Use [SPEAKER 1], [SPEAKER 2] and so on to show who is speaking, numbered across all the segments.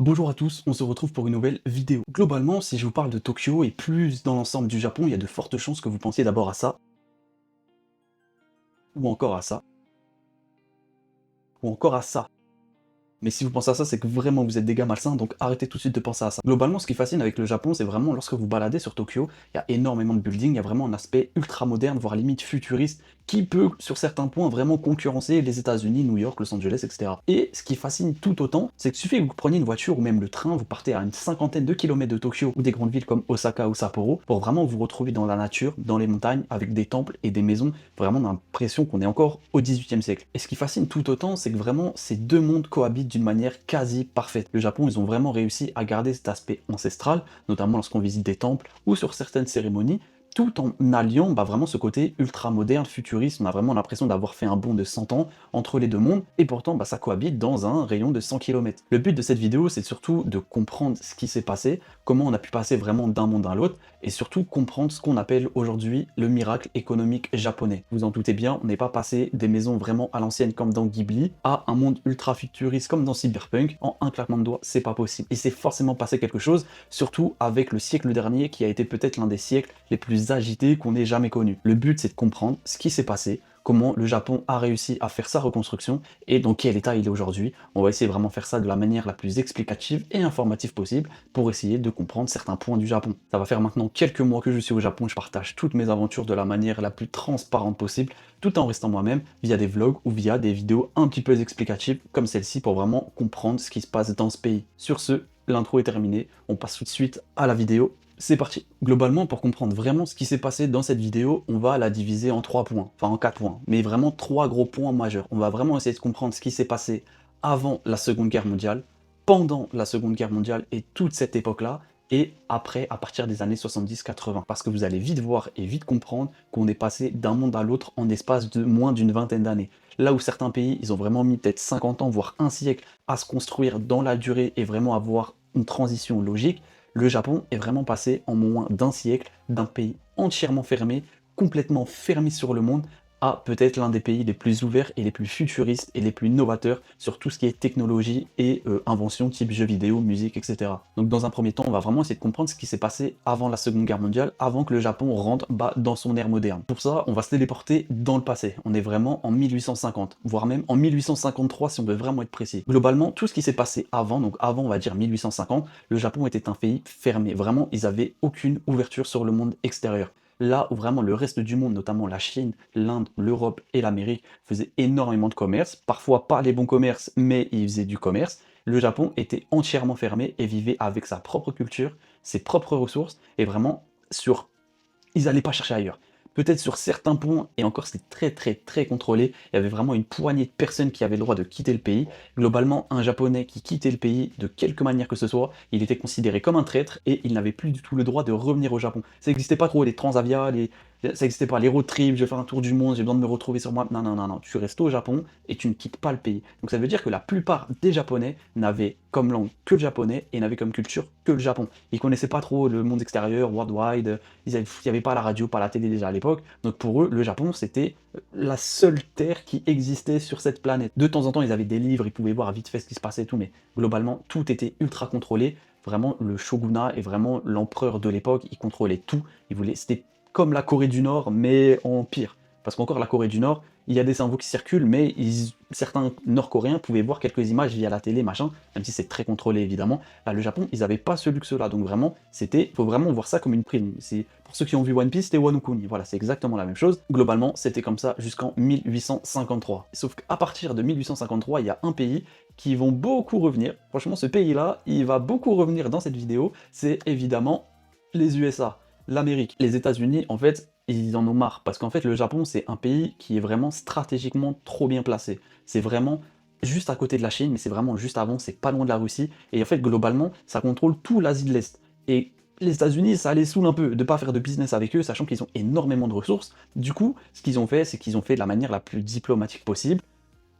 [SPEAKER 1] Bonjour à tous, on se retrouve pour une nouvelle vidéo. Globalement, si je vous parle de Tokyo et plus dans l'ensemble du Japon, il y a de fortes chances que vous pensiez d'abord à ça, ou encore à ça, ou encore à ça. Mais si vous pensez à ça, c'est que vraiment vous êtes des gars malsains, donc arrêtez tout de suite de penser à ça. Globalement, ce qui fascine avec le Japon, c'est vraiment lorsque vous baladez sur Tokyo, il y a énormément de buildings, il y a vraiment un aspect ultra moderne, voire limite futuriste, qui peut, sur certains points, vraiment concurrencer les États-Unis, New York, Los Angeles, etc. Et ce qui fascine tout autant, c'est qu'il suffit que vous preniez une voiture ou même le train, vous partez à une cinquantaine de kilomètres de Tokyo ou des grandes villes comme Osaka ou Sapporo, pour vraiment vous retrouver dans la nature, dans les montagnes, avec des temples et des maisons. Vraiment, on a l'impression qu'on est encore au XVIIIe siècle. Et ce qui fascine tout autant, c'est que vraiment ces deux mondes cohabitent d'une manière quasi parfaite. Le Japon, ils ont vraiment réussi à garder cet aspect ancestral, notamment lorsqu'on visite des temples ou sur certaines cérémonies, tout en alliant vraiment ce côté ultra moderne, futuriste. On a vraiment l'impression d'avoir fait un bond de 100 ans entre les deux mondes, et pourtant ça cohabite dans un rayon de 100 km. Le but de cette vidéo, c'est surtout de comprendre ce qui s'est passé, comment on a pu passer vraiment d'un monde à l'autre, et surtout comprendre ce qu'on appelle aujourd'hui le miracle économique japonais. Vous en doutez bien, on n'est pas passé des maisons vraiment à l'ancienne comme dans Ghibli, à un monde ultra futuriste comme dans Cyberpunk, en un claquement de doigts, c'est pas possible. Il s'est forcément passé quelque chose, surtout avec le siècle dernier qui a été peut-être l'un des siècles les plus agités qu'on ait jamais connus. Le but, c'est de comprendre ce qui s'est passé, comment le Japon a réussi à faire sa reconstruction et dans quel état il est aujourd'hui. On va essayer vraiment de faire ça de la manière la plus explicative et informative possible pour essayer de comprendre certains points du Japon. Ça va faire maintenant quelques mois que je suis au Japon, je partage toutes mes aventures de la manière la plus transparente possible, tout en restant moi-même via des vlogs ou via des vidéos un petit peu explicatives comme celle-ci pour vraiment comprendre ce qui se passe dans ce pays. Sur ce, l'intro est terminée, on passe tout de suite à la vidéo. C'est parti. Globalement, pour comprendre vraiment ce qui s'est passé dans cette vidéo, on va la diviser en 3 points, enfin en 4 points, mais vraiment 3 gros points majeurs. On va vraiment essayer de comprendre ce qui s'est passé avant la Seconde Guerre mondiale, pendant la Seconde Guerre mondiale et toute cette époque-là, et après, à partir des années 70-80. Parce que vous allez vite voir et vite comprendre qu'on est passé d'un monde à l'autre en espace de moins d'une vingtaine d'années. Là où certains pays, ils ont vraiment mis peut-être 50 ans, voire un siècle, à se construire dans la durée et vraiment avoir une transition logique, le Japon est vraiment passé en moins d'un siècle d'un pays entièrement fermé, complètement fermé sur le monde, à peut-être l'un des pays les plus ouverts et les plus futuristes et les plus novateurs sur tout ce qui est technologie et invention type jeux vidéo, musique, etc. Donc dans un premier temps, on va vraiment essayer de comprendre ce qui s'est passé avant la Seconde Guerre mondiale, avant que le Japon rentre dans son ère moderne. Pour ça, on va se téléporter dans le passé. On est vraiment en 1850, voire même en 1853 si on veut vraiment être précis. Globalement, tout ce qui s'est passé avant, donc avant on va dire 1850, le Japon était un pays fermé. Vraiment, ils avaient aucune ouverture sur le monde extérieur. Là où vraiment le reste du monde, notamment la Chine, l'Inde, l'Europe et l'Amérique, faisaient énormément de commerce, parfois pas les bons commerces, mais ils faisaient du commerce, le Japon était entièrement fermé et vivait avec sa propre culture, ses propres ressources, et vraiment sur... Ils n'allaient pas chercher ailleurs. Peut-être sur certains points, et encore c'était très contrôlé, il y avait vraiment une poignée de personnes qui avaient le droit de quitter le pays. Globalement, un Japonais qui quittait le pays de quelque manière que ce soit, il était considéré comme un traître et il n'avait plus du tout le droit de revenir au Japon. Ça n'existait pas trop, les transavia, ça n'existait pas, les road trips, je vais faire un tour du monde, j'ai besoin de me retrouver sur moi. Non, non, non, non, tu restes au Japon et tu ne quittes pas le pays. Donc ça veut dire que la plupart des Japonais n'avaient comme langue que le japonais et n'avaient comme culture que le Japon. Ils connaissaient pas trop le monde extérieur, worldwide, il n'y avait pas la radio, pas la télé déjà à l'époque, donc pour eux, le Japon, c'était la seule terre qui existait sur cette planète. De temps en temps, ils avaient des livres, ils pouvaient voir vite fait ce qui se passait et tout, mais globalement, tout était ultra contrôlé. Vraiment, le shogunat est vraiment l'empereur de l'époque, il contrôlait tout. C'était comme la Corée du Nord, mais en pire. Parce qu'encore la Corée du Nord, il y a des cerveaux qui circulent, mais certains Nord-Coréens pouvaient voir quelques images via la télé, machin, même si c'est très contrôlé évidemment. Là, le Japon, ils n'avaient pas ce luxe-là, donc vraiment, faut vraiment voir ça comme une prime. Pour ceux qui ont vu One Piece, c'était Wano Kuni, voilà, c'est exactement la même chose. Globalement, c'était comme ça jusqu'en 1853. Sauf qu'à partir de 1853, il y a un pays qui vont beaucoup revenir. Franchement, ce pays-là, il va beaucoup revenir dans cette vidéo, c'est évidemment les USA, l'Amérique. Les États-Unis, en fait, ils en ont marre, parce qu'en fait, le Japon, c'est un pays qui est vraiment stratégiquement trop bien placé. C'est vraiment juste à côté de la Chine, mais c'est vraiment juste avant, c'est pas loin de la Russie, et en fait, globalement, ça contrôle tout l'Asie de l'Est. Et les États-Unis, ça les saoule un peu de pas faire de business avec eux, sachant qu'ils ont énormément de ressources. Du coup, ce qu'ils ont fait, c'est qu'ils ont fait de la manière la plus diplomatique possible.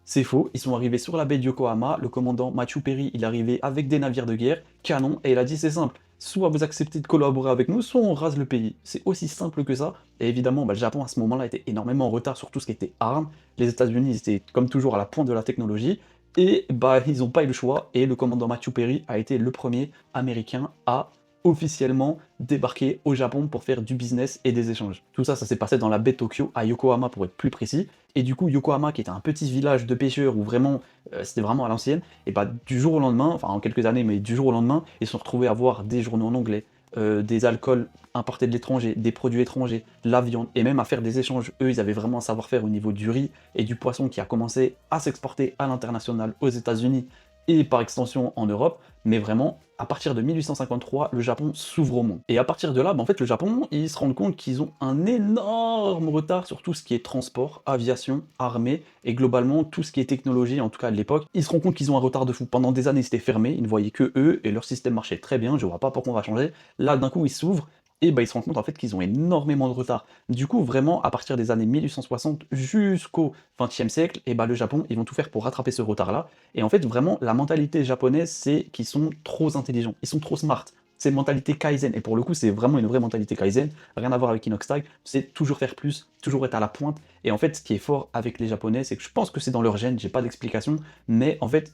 [SPEAKER 1] C'est faux, ils sont arrivés sur la baie de Yokohama, le commandant Matthew Perry, il est arrivé avec des navires de guerre, canon, et il a dit c'est simple, soit vous acceptez de collaborer avec nous, soit on rase le pays. C'est aussi simple que ça, et évidemment, le Japon à ce moment-là était énormément en retard sur tout ce qui était armes, les États-Unis étaient comme toujours à la pointe de la technologie, Et bah, ils n'ont pas eu le choix, et le commandant Matthew Perry a été le premier américain à officiellement débarquer au Japon pour faire du business et des échanges. Tout ça, ça s'est passé dans la baie de Tokyo, à Yokohama pour être plus précis. Et du coup, Yokohama, qui était un petit village de pêcheurs où vraiment, c'était vraiment à l'ancienne, et bah du jour au lendemain, enfin en quelques années, mais du jour au lendemain, ils se sont retrouvés à voir des journaux en anglais, des alcools importés de l'étranger, des produits étrangers, la viande, et même à faire des échanges. Eux, ils avaient vraiment un savoir-faire au niveau du riz et du poisson qui a commencé à s'exporter à l'international aux États-Unis et par extension en Europe, mais vraiment, à partir de 1853, le Japon s'ouvre au monde. Et à partir de là, bah, en fait, le Japon, ils se rendent compte qu'ils ont un énorme retard sur tout ce qui est transport, aviation, armée, et globalement, tout ce qui est technologie, en tout cas à l'époque. Ils se rendent compte qu'ils ont un retard de fou. Pendant des années, c'était fermé, ils ne voyaient que eux, et leur système marchait très bien, je vois pas pourquoi on va changer. Là, d'un coup, ils s'ouvrent, et bah, ils se rendent compte en fait qu'ils ont énormément de retard. Du coup, vraiment, à partir des années 1860 jusqu'au XXe siècle, et bah, le Japon, ils vont tout faire pour rattraper ce retard-là. Et en fait, vraiment, la mentalité japonaise, c'est qu'ils sont trop intelligents, ils sont trop smart. C'est une mentalité Kaizen, et pour le coup, c'est vraiment une vraie mentalité Kaizen, rien à voir avec Inox Tag, c'est toujours faire plus, toujours être à la pointe. Et en fait, ce qui est fort avec les Japonais, c'est que je pense que c'est dans leur gène, j'ai pas d'explication, mais en fait,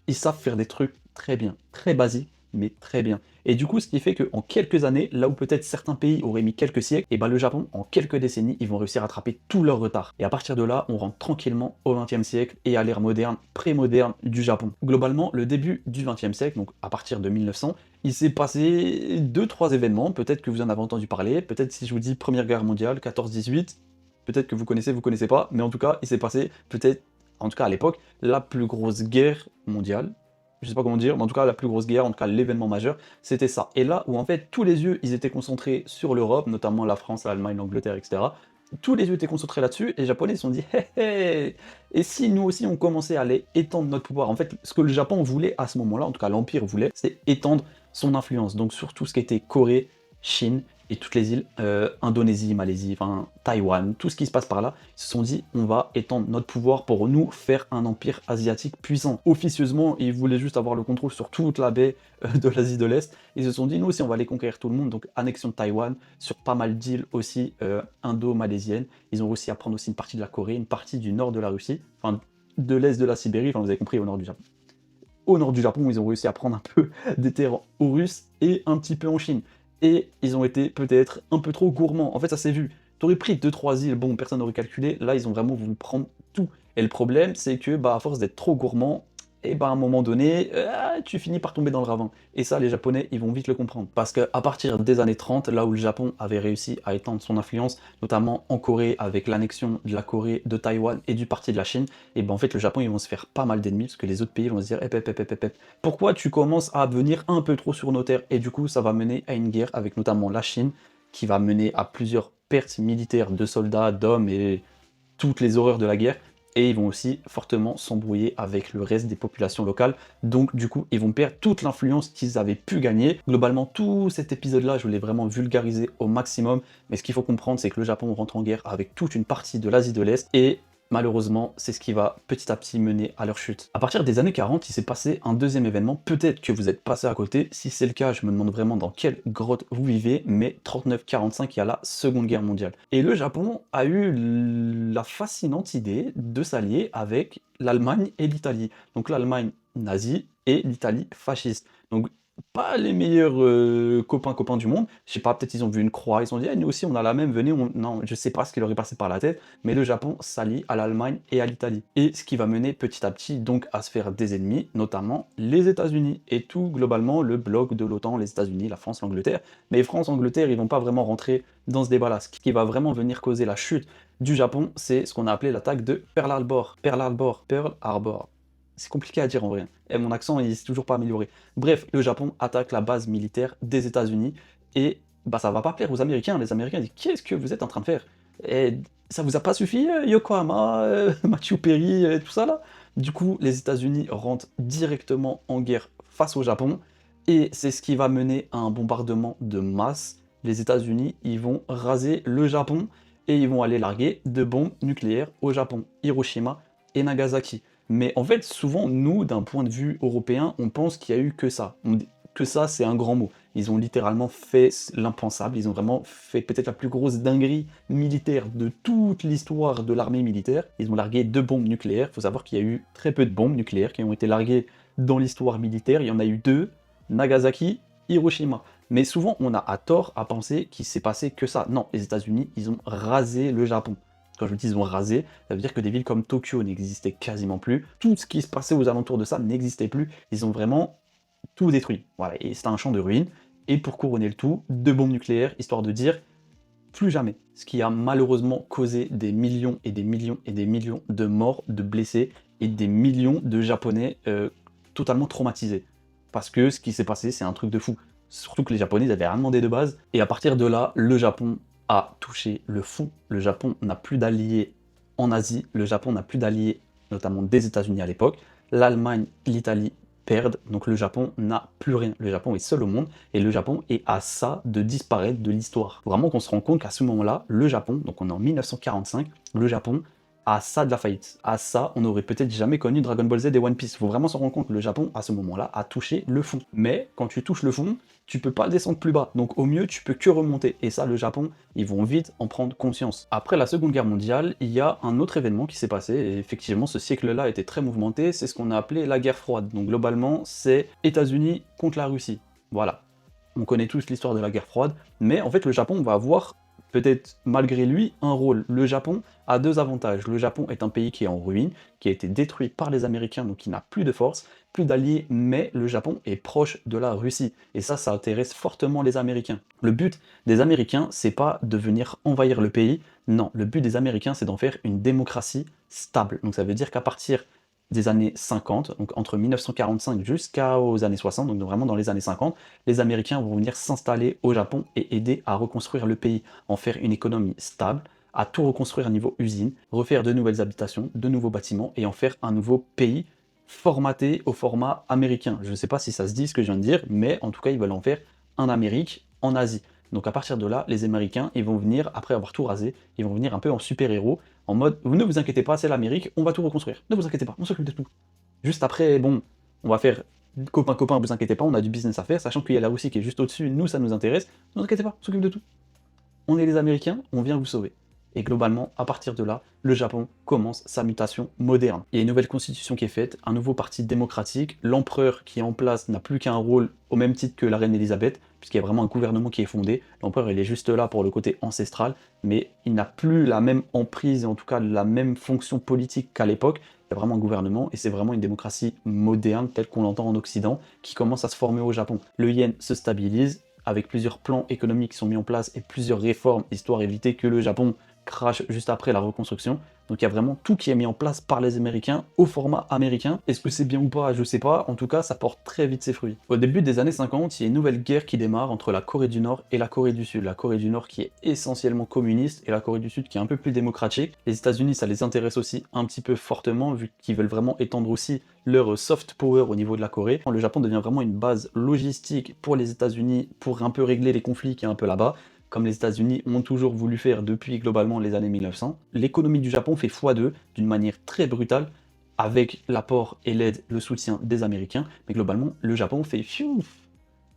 [SPEAKER 1] ils savent faire des trucs très bien, très basiques, mais très bien. Et du coup, ce qui fait qu'en quelques années, là où peut-être certains pays auraient mis quelques siècles, et ben le Japon, en quelques décennies, ils vont réussir à rattraper tout leur retard. Et à partir de là, on rentre tranquillement au XXe siècle et à l'ère moderne, pré-moderne du Japon. Globalement, le début du XXe siècle, donc à partir de 1900, il s'est passé 2-3 événements, peut-être que vous en avez entendu parler, peut-être si je vous dis Première Guerre mondiale, 14-18, peut-être que vous connaissez pas, mais en tout cas, il s'est passé peut-être, en tout cas à l'époque, la plus grosse guerre mondiale, je sais pas comment dire, mais en tout cas la plus grosse guerre, en tout cas l'événement majeur, c'était ça. Et là où en fait tous les yeux ils étaient concentrés sur l'Europe, notamment la France, l'Allemagne, l'Angleterre, etc. Tous les yeux étaient concentrés là-dessus, et les Japonais se sont dit hé hé, et si nous aussi on commençait à aller étendre notre pouvoir. En fait, ce que le Japon voulait à ce moment-là, en tout cas l'Empire voulait, c'est étendre son influence, donc sur tout ce qui était Corée, Chine, et toutes les îles, Indonésie, Malaisie, enfin Taïwan, tout ce qui se passe par là, ils se sont dit on va étendre notre pouvoir pour nous faire un empire asiatique puissant. Officieusement, ils voulaient juste avoir le contrôle sur toute la baie de l'Asie de l'Est. Ils se sont dit nous aussi on va aller conquérir tout le monde, donc annexion de Taïwan, sur pas mal d'îles aussi indo-malaisiennes. Ils ont réussi à prendre aussi une partie de la Corée, une partie du nord de la Russie, enfin de l'est de la Sibérie, enfin vous avez compris, au nord du Japon. Au nord du Japon, ils ont réussi à prendre un peu des terres aux Russes et un petit peu en Chine. Et ils ont été peut-être un peu trop gourmands. En fait, ça s'est vu. T'aurais pris 2-3 îles, bon, personne n'aurait calculé. Là, ils ont vraiment voulu prendre tout. Et le problème, c'est que, bah, à force d'être trop gourmand, et bah, à un moment donné, tu finis par tomber dans le ravin. Et ça, les Japonais, ils vont vite le comprendre. Parce qu'à partir des années 30, là où le Japon avait réussi à étendre son influence, notamment en Corée, avec l'annexion de la Corée, de Taïwan et du parti de la Chine, et ben en fait, le Japon, ils vont se faire pas mal d'ennemis, parce que les autres pays vont se dire, pourquoi tu commences à venir un peu trop sur nos terres? Et du coup, ça va mener à une guerre avec notamment la Chine, qui va mener à plusieurs pertes militaires de soldats, d'hommes et toutes les horreurs de la guerre, et ils vont aussi fortement s'embrouiller avec le reste des populations locales, donc du coup ils vont perdre toute l'influence qu'ils avaient pu gagner. Globalement tout cet épisode là je voulais vraiment vulgariser au maximum, mais ce qu'il faut comprendre c'est que le Japon rentre en guerre avec toute une partie de l'Asie de l'Est, et malheureusement, c'est ce qui va petit à petit mener à leur chute. À partir des années 40, il s'est passé un deuxième événement, peut-être que vous êtes passé à côté, si c'est le cas, je me demande vraiment dans quelle grotte vous vivez, mais 39-45, il y a la Seconde Guerre mondiale. Et le Japon a eu la fascinante idée de s'allier avec l'Allemagne et l'Italie. Donc l'Allemagne nazie et l'Italie fasciste. Donc pas les meilleurs copains du monde, je sais pas, peut-être ils ont vu une croix, ils se sont dit eh, nous aussi on a la même, venez, non, je sais pas ce qui leur est passé par la tête, mais le Japon s'allie à l'Allemagne et à l'Italie. Et ce qui va mener petit à petit donc à se faire des ennemis, notamment les États-Unis, et tout globalement le bloc de l'OTAN, les États-Unis, la France, l'Angleterre. Mais France, Angleterre, ils vont pas vraiment rentrer dans ce débat-là. Ce qui va vraiment venir causer la chute du Japon, c'est ce qu'on a appelé l'attaque de Pearl Harbor. Pearl Harbor, Pearl Harbor. C'est compliqué à dire en vrai. Et mon accent, il s'est toujours pas amélioré. Bref, le Japon attaque la base militaire des États-Unis, et bah ça va pas plaire aux Américains. Les Américains disent qu'est-ce que vous êtes en train de faire? Et ça vous a pas suffi, Yokohama, Matthew Perry, tout ça là? Du coup, les États-Unis rentrent directement en guerre face au Japon, et c'est ce qui va mener à un bombardement de masse. Les États-Unis, ils vont raser le Japon, et ils vont aller larguer de bombes nucléaires au Japon, Hiroshima et Nagasaki. Mais en fait, souvent, nous, d'un point de vue européen, on pense qu'il y a eu que ça. que ça, c'est un grand mot. Ils ont littéralement fait l'impensable, ils ont vraiment fait peut-être la plus grosse dinguerie militaire de toute l'histoire de l'armée militaire. Ils ont largué 2 bombes nucléaires. Il faut savoir qu'il y a eu très peu de bombes nucléaires qui ont été larguées dans l'histoire militaire. Il y en a eu 2, Nagasaki, Hiroshima. Mais souvent, on a à tort à penser qu'il s'est passé que ça. Non, les États-Unis, ils ont rasé le Japon. Quand je dis ils ont rasé, ça veut dire que des villes comme Tokyo n'existaient quasiment plus. Tout ce qui se passait aux alentours de ça n'existait plus. Ils ont vraiment tout détruit. Voilà, et c'était un champ de ruines. Et pour couronner le tout, 2 bombes nucléaires, histoire de dire plus jamais. Ce qui a malheureusement causé des millions et des millions et des millions de morts, de blessés et des millions de Japonais totalement traumatisés. Parce que ce qui s'est passé, c'est un truc de fou. Surtout que les Japonais n'avaient rien demandé de base. Et à partir de là, le Japon a touché le fou. Le Japon n'a plus d'alliés en Asie. Le Japon n'a plus d'alliés, notamment des États-Unis à l'époque. L'Allemagne, l'Italie perdent, donc le Japon n'a plus rien. Le Japon est seul au monde, et le Japon est à ça de disparaître de l'histoire. Vraiment qu'on se rend compte qu'à ce moment-là, le Japon, donc on est en 1945, le Japon à ça de la faillite. À ça, on n'aurait peut-être jamais connu Dragon Ball Z et One Piece. Il faut vraiment se rendre compte que le Japon, à ce moment-là, a touché le fond. Mais quand tu touches le fond, tu peux pas descendre plus bas. Donc au mieux, tu peux que remonter. Et ça, le Japon, ils vont vite en prendre conscience. Après la Seconde Guerre mondiale, il y a un autre événement qui s'est passé. Et effectivement, ce siècle-là était très mouvementé. C'est ce qu'on a appelé la guerre froide. Donc globalement, c'est États-Unis contre la Russie. Voilà. On connaît tous l'histoire de la guerre froide. Mais en fait, le Japon va avoir peut-être malgré lui un rôle. Le Japon a 2 avantages. Le Japon est un pays qui est en ruine, qui a été détruit par les Américains, donc qui n'a plus de force, plus d'alliés, mais le Japon est proche de la Russie. Et ça intéresse fortement les Américains. Le but des Américains, c'est pas de venir envahir le pays, non, le but des Américains, c'est d'en faire une démocratie stable. Donc ça veut dire qu'à partir des années 50, donc entre 1945 jusqu'aux années 60, donc vraiment dans les années 50, les Américains vont venir s'installer au Japon et aider à reconstruire le pays, en faire une économie stable, à tout reconstruire à niveau usine, refaire de nouvelles habitations, de nouveaux bâtiments et en faire un nouveau pays formaté au format américain. Je ne sais pas si ça se dit ce que je viens de dire, mais en tout cas ils veulent en faire un Amérique en Asie. Donc à partir de là, les Américains, ils vont venir, après avoir tout rasé, ils vont venir un peu en super-héros, en mode « ne vous inquiétez pas, c'est l'Amérique, on va tout reconstruire. Ne vous inquiétez pas, on s'occupe de tout. » Juste après, bon, on va faire copain, vous inquiétez pas, on a du business à faire, sachant qu'il y a la Russie qui est juste au-dessus, nous ça nous intéresse, ne vous inquiétez pas, on s'occupe de tout. On est les Américains, on vient vous sauver. Et globalement, à partir de là, le Japon commence sa mutation moderne. Il y a une nouvelle constitution qui est faite, un nouveau parti démocratique, l'empereur qui est en place n'a plus qu'un rôle au même titre que la reine Elisabeth, puisqu'il y a vraiment un gouvernement qui est fondé. L'empereur, il est juste là pour le côté ancestral, mais il n'a plus la même emprise, et en tout cas la même fonction politique qu'à l'époque. Il y a vraiment un gouvernement, et c'est vraiment une démocratie moderne, telle qu'on l'entend en Occident, qui commence à se former au Japon. Le yen se stabilise, avec plusieurs plans économiques qui sont mis en place et plusieurs réformes, histoire d'éviter que le Japon crash juste après la reconstruction. Donc il y a vraiment tout qui est mis en place par les Américains au format américain. Est-ce que c'est bien ou pas? Je sais pas. En tout cas, ça porte très vite ses fruits. Au début des années 50, il y a une nouvelle guerre qui démarre entre la Corée du Nord et la Corée du Sud. La Corée du Nord qui est essentiellement communiste et la Corée du Sud qui est un peu plus démocratique. Les États-Unis, ça les intéresse aussi un petit peu fortement vu qu'ils veulent vraiment étendre aussi leur soft power au niveau de la Corée. Le Japon devient vraiment une base logistique pour les États-Unis pour un peu régler les conflits qu'il y a un peu là-bas, comme les États-Unis ont toujours voulu faire depuis globalement les années 1900. L'économie du Japon fait x2 d'une manière très brutale, avec l'apport et l'aide, le soutien des Américains, mais globalement, le Japon fait fiouf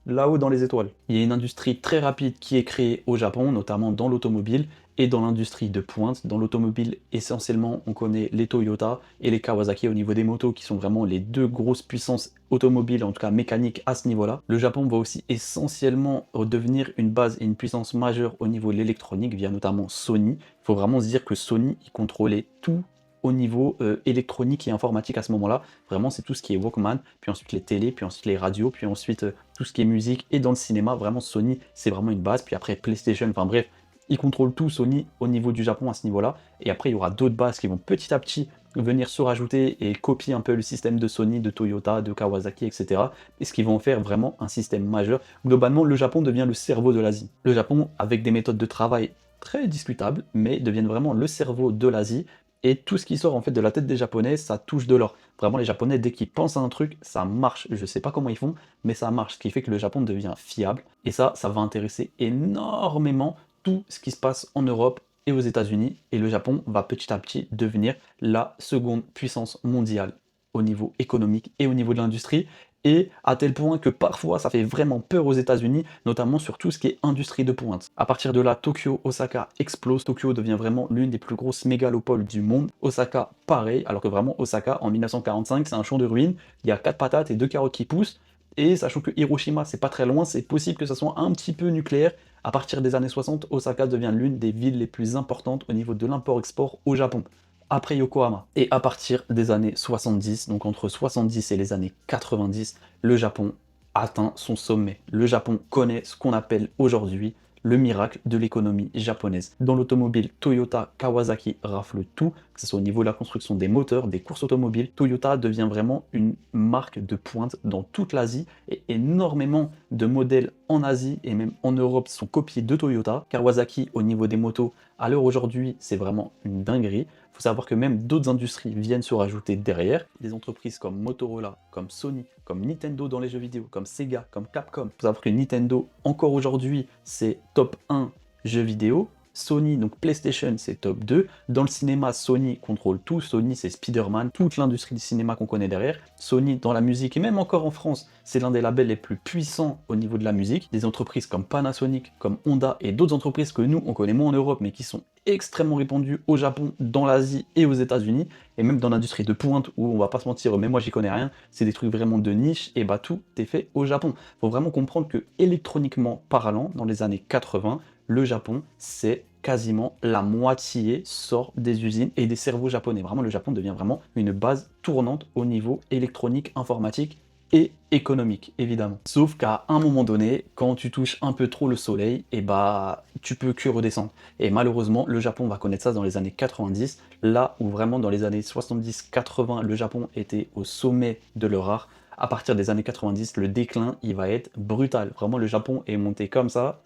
[SPEAKER 1] là-haut dans les étoiles. Il y a une industrie très rapide qui est créée au Japon, notamment dans l'automobile et dans l'industrie de pointe. Dans l'automobile, essentiellement, on connaît les Toyota et les Kawasaki au niveau des motos, qui sont vraiment les 2 grosses puissances automobiles, en tout cas mécaniques à ce niveau-là. Le Japon va aussi essentiellement devenir une base et une puissance majeure au niveau de l'électronique, via notamment Sony. Il faut vraiment se dire que Sony, il contrôlait tout au niveau électronique et informatique à ce moment-là. Vraiment, c'est tout ce qui est Walkman, puis ensuite les télés, puis ensuite les radios, puis ensuite tout ce qui est musique. Et dans le cinéma, vraiment, Sony, c'est vraiment une base. Puis après, PlayStation, enfin bref, ils contrôlent tout, Sony, au niveau du Japon à ce niveau-là. Et après, il y aura d'autres bases qui vont petit à petit venir se rajouter et copier un peu le système de Sony, de Toyota, de Kawasaki, etc. Et ce qui vont faire vraiment un système majeur. Globalement, le Japon devient le cerveau de l'Asie. Le Japon, avec des méthodes de travail très discutables, mais deviennent vraiment le cerveau de l'Asie. Et tout ce qui sort en fait de la tête des Japonais, ça touche de l'or. Vraiment, les Japonais, dès qu'ils pensent à un truc, ça marche. Je sais pas comment ils font, mais ça marche. Ce qui fait que le Japon devient fiable. Et ça va intéresser énormément tout ce qui se passe en Europe et aux États-Unis. Et le Japon va petit à petit devenir la seconde puissance mondiale au niveau économique et au niveau de l'industrie. et à tel point que parfois ça fait vraiment peur aux États-Unis, notamment sur tout ce qui est industrie de pointe. À partir de là, Tokyo, Osaka explose. Tokyo devient vraiment l'une des plus grosses mégalopoles du monde. Osaka, pareil, alors que vraiment Osaka en 1945, c'est un champ de ruines, il y a 4 patates et 2 carottes qui poussent. Et sachant que Hiroshima, c'est pas très loin, c'est possible que ça soit un petit peu nucléaire. À partir des années 60, Osaka devient l'une des villes les plus importantes au niveau de l'import-export au Japon, après Yokohama. Et à partir des années 70, donc entre 70 et les années 90, le Japon atteint son sommet. Le Japon connaît ce qu'on appelle aujourd'hui le miracle de l'économie japonaise. Dans l'automobile, Toyota, Kawasaki rafle tout, que ce soit au niveau de la construction des moteurs, des courses automobiles. Toyota devient vraiment une marque de pointe dans toute l'Asie et énormément de modèles en Asie et même en Europe sont copiés de Toyota. Kawasaki, au niveau des motos, à l'heure aujourd'hui, c'est vraiment une dinguerie. Il faut savoir que même d'autres industries viennent se rajouter derrière. Des entreprises comme Motorola, comme Sony, comme Nintendo dans les jeux vidéo, comme Sega, comme Capcom. Il faut savoir que Nintendo, encore aujourd'hui, c'est top 1 jeux vidéo. Sony, donc PlayStation, c'est top 2. Dans le cinéma, Sony contrôle tout. Sony, c'est Spider-Man, toute l'industrie du cinéma qu'on connaît derrière. Sony, dans la musique, et même encore en France, c'est l'un des labels les plus puissants au niveau de la musique. Des entreprises comme Panasonic, comme Honda, et d'autres entreprises que nous, on connaît moins en Europe, mais qui sont extrêmement répandues au Japon, dans l'Asie et aux États-Unis, et même dans l'industrie de pointe, où on va pas se mentir, mais moi j'y connais rien, c'est des trucs vraiment de niche, et bah tout est fait au Japon. Faut vraiment comprendre que, électroniquement parlant, dans les années 80, le Japon, c'est quasiment la moitié sort des usines et des cerveaux japonais. Vraiment, le Japon devient vraiment une base tournante au niveau électronique, informatique et économique, évidemment. Sauf qu'à un moment donné, quand tu touches un peu trop le soleil, et bah tu peux que redescendre. Et malheureusement, le Japon va connaître ça dans les années 90, là où vraiment dans les années 70-80, le Japon était au sommet de leur art. À partir des années 90, le déclin, il va être brutal. Vraiment, le Japon est monté comme ça,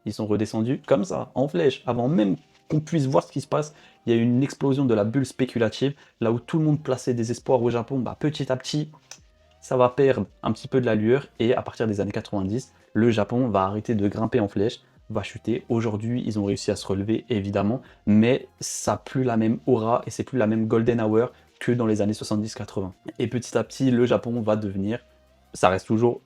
[SPEAKER 1] ils sont redescendus comme ça, en flèche. Avant même qu'on puisse voir ce qui se passe, il y a eu une explosion de la bulle spéculative, là où tout le monde plaçait des espoirs au Japon, bah petit à petit, ça va perdre un petit peu de la lueur, et à partir des années 90, le Japon va arrêter de grimper en flèche, va chuter. Aujourd'hui, ils ont réussi à se relever, évidemment, mais ça n'a plus la même aura, et c'est plus la même golden hour que dans les années 70-80. Et petit à petit, le Japon va devenir, ça reste toujours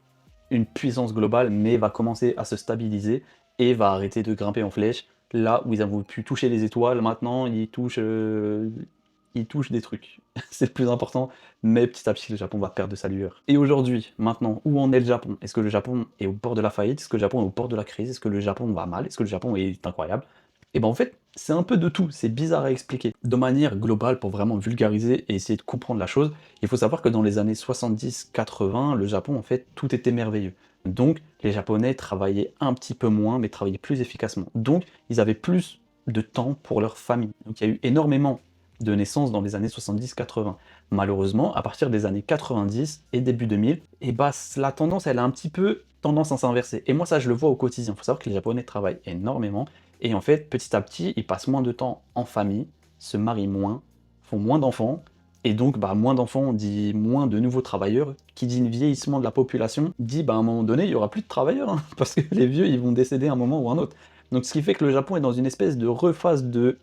[SPEAKER 1] une puissance globale, mais va commencer à se stabiliser, et va arrêter de grimper en flèche. Là où ils avaient pu toucher les étoiles, maintenant ils touchent des trucs. C'est le plus important, mais petit à petit le Japon va perdre de sa lueur. Et aujourd'hui, maintenant, où en est le Japon? Est-ce que le Japon est au bord de la faillite? Est-ce que le Japon est au bord de la crise? Est-ce que le Japon va mal? Est-ce que le Japon est incroyable? Et ben en fait, c'est un peu de tout, c'est bizarre à expliquer. De manière globale, pour vraiment vulgariser et essayer de comprendre la chose, il faut savoir que dans les années 70-80, le Japon, en fait, tout était merveilleux. Donc, les Japonais travaillaient un petit peu moins, mais travaillaient plus efficacement. Donc, ils avaient plus de temps pour leur famille. Donc, il y a eu énormément de naissances dans les années 70-80. Malheureusement, à partir des années 90 et début 2000, et bah, la tendance, elle a un petit peu tendance à s'inverser. Et moi, ça, je le vois au quotidien. Il faut savoir que les Japonais travaillent énormément. Et en fait, petit à petit, ils passent moins de temps en famille, se marient moins, font moins d'enfants. Et donc, bah, moins d'enfants dit moins de nouveaux travailleurs. Qui dit vieillissement de la population, dit bah, à un moment donné, il n'y aura plus de travailleurs. Hein, parce que les vieux, ils vont décéder à un moment ou à un autre. Donc, ce qui fait que le Japon est dans une espèce de rephase de...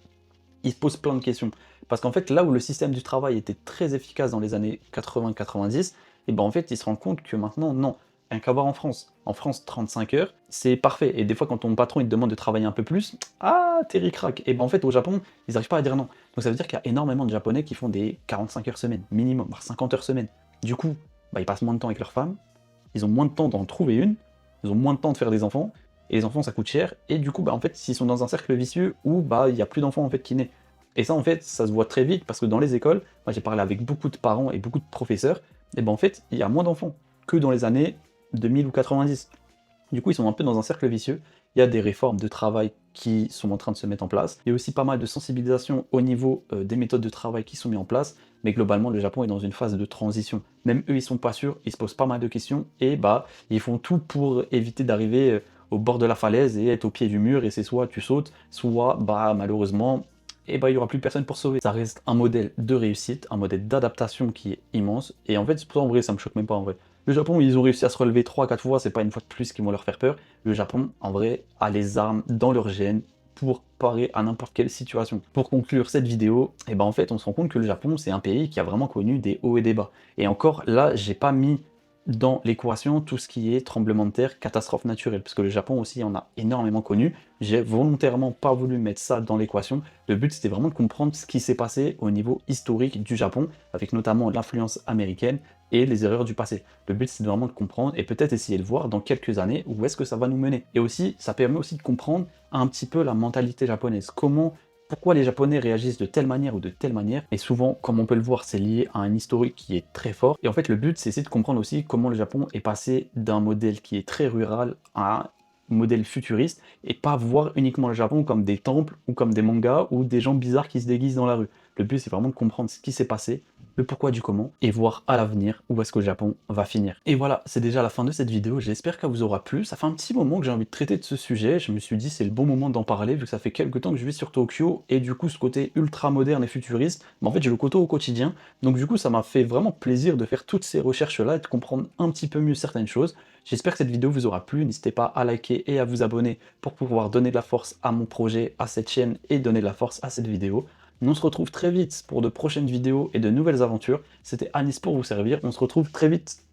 [SPEAKER 1] Il se pose plein de questions. Parce qu'en fait, là où le système du travail était très efficace dans les années 80-90, et ben en fait, ils se rendent compte que maintenant, non. Rien qu'à voir en France. En France, 35 heures, c'est parfait. Et des fois, quand ton patron il te demande de travailler un peu plus, ah, t'es ric-rac. Et ben en fait, au Japon, ils n'arrivent pas à dire non. Donc ça veut dire qu'il y a énormément de Japonais qui font des 45 heures semaine, minimum, voire 50 heures semaine. Du coup, bah, ils passent moins de temps avec leur femme, ils ont moins de temps d'en trouver une, ils ont moins de temps de faire des enfants, et les enfants ça coûte cher, et du coup, bah, en fait, ils sont dans un cercle vicieux où bah, il n'y a plus d'enfants en fait qui naissent. Et ça, en fait, ça se voit très vite, parce que dans les écoles, moi j'ai parlé avec beaucoup de parents et beaucoup de professeurs, et ben en fait, il y a moins d'enfants que dans les années 2000 ou 90. Du coup, ils sont un peu dans un cercle vicieux. Il y a des réformes de travail qui sont en train de se mettre en place. Il y a aussi pas mal de sensibilisation au niveau des méthodes de travail qui sont mises en place. Mais globalement, le Japon est dans une phase de transition. Même eux, ils sont pas sûrs, ils se posent pas mal de questions et bah, ils font tout pour éviter d'arriver au bord de la falaise et être au pied du mur. Et c'est soit tu sautes, soit bah, malheureusement, et bah, il n'y aura plus personne pour sauver. Ça reste un modèle de réussite, un modèle d'adaptation qui est immense. Et en fait, c'est pour ça, en vrai, ça me choque même pas en vrai. Le Japon, ils ont réussi à se relever 3-4 fois, c'est pas une fois de plus qui vont leur faire peur. Le Japon, en vrai, a les armes dans leur gène pour parer à n'importe quelle situation. Pour conclure cette vidéo, et ben en fait, on se rend compte que le Japon, c'est un pays qui a vraiment connu des hauts et des bas. Et encore, là, j'ai pas mis dans l'équation tout ce qui est tremblement de terre, catastrophe naturelle, parce que le Japon aussi en a énormément connu. J'ai volontairement pas voulu mettre ça dans l'équation. Le but, c'était vraiment de comprendre ce qui s'est passé au niveau historique du Japon, avec notamment l'influence américaine et les erreurs du passé. Le but, c'est vraiment de comprendre et peut-être essayer de voir dans quelques années où est-ce que ça va nous mener. Et aussi, ça permet aussi de comprendre un petit peu la mentalité japonaise. Pourquoi les Japonais réagissent de telle manière ou de telle manière. Et souvent, comme on peut le voir, c'est lié à un historique qui est très fort. Et en fait, le but, c'est essayer de comprendre aussi comment le Japon est passé d'un modèle qui est très rural à un modèle futuriste, et pas voir uniquement le Japon comme des temples ou comme des mangas ou des gens bizarres qui se déguisent dans la rue. Le but, c'est vraiment de comprendre ce qui s'est passé, le pourquoi du comment, et voir à l'avenir où est-ce que le Japon va finir. Et voilà, c'est déjà la fin de cette vidéo, j'espère qu'elle vous aura plu. Ça fait un petit moment que j'ai envie de traiter de ce sujet, je me suis dit c'est le bon moment d'en parler, vu que ça fait quelques temps que je vis sur Tokyo, et du coup ce côté ultra moderne et futuriste, mais en fait je le côtoie au quotidien, donc du coup ça m'a fait vraiment plaisir de faire toutes ces recherches-là et de comprendre un petit peu mieux certaines choses. J'espère que cette vidéo vous aura plu, n'hésitez pas à liker et à vous abonner pour pouvoir donner de la force à mon projet, à cette chaîne, et donner de la force à cette vidéo. On se retrouve très vite pour de prochaines vidéos et de nouvelles aventures. C'était Anis pour vous servir, on se retrouve très vite.